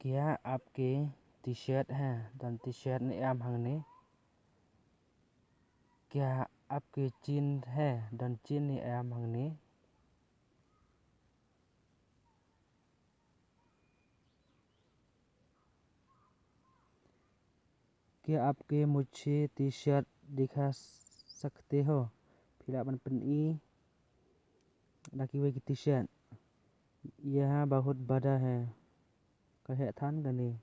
क्या आपके टी-शर्ट हैं dan T-shirt ni am hang ni? क्या आपके chin है dan chin ni am hang ni? क्या आपके मुझे टी-शर्ट दिखा सकते हो? फिर अपन पन्नी लकी वे की टी-शर्ट यह बहुत बड़ा है कहे थान गनी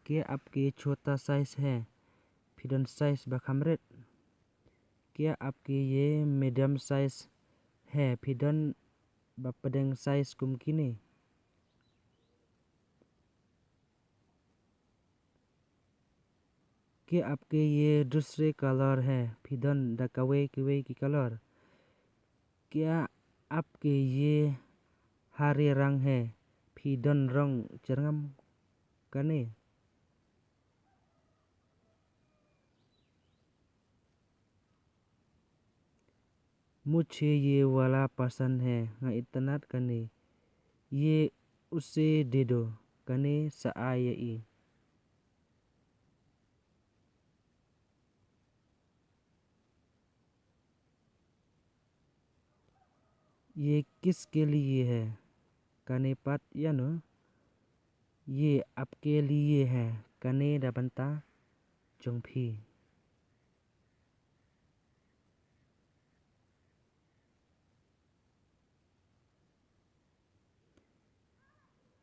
क्या आपके छोटा साइज है फिर साइज बखमरेट क्या आपके ये मीडियम साइज है फिर बपदेंग साइज कुमकिनी क्या आपके ये दूसरे कलर है फिर दकावे की कलर क्या आपके ये हरे रंग है फिर रंग चरंगम कने मुझे ये वाला पसंद है इतना कने ये उसे दे दो कने साआई ये किसके लिए है कने पात या न ये आपके लिए है कने दाबंता जोंफी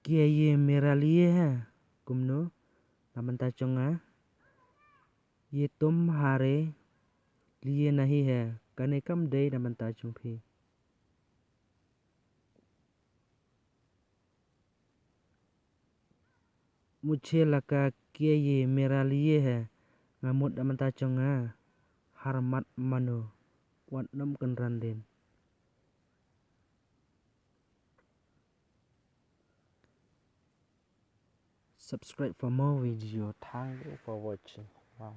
क्या ये मेरा लिए है कुमनो दाबंता चोंगा ये तुम्हारे लिए नहीं है कने कम दे दाबंता जोंफी मुझे लगा कि ये मेरा लिए है ngamut daman chonga harmat manu wat nom kenrandin subscribe for more video thank you for watching wow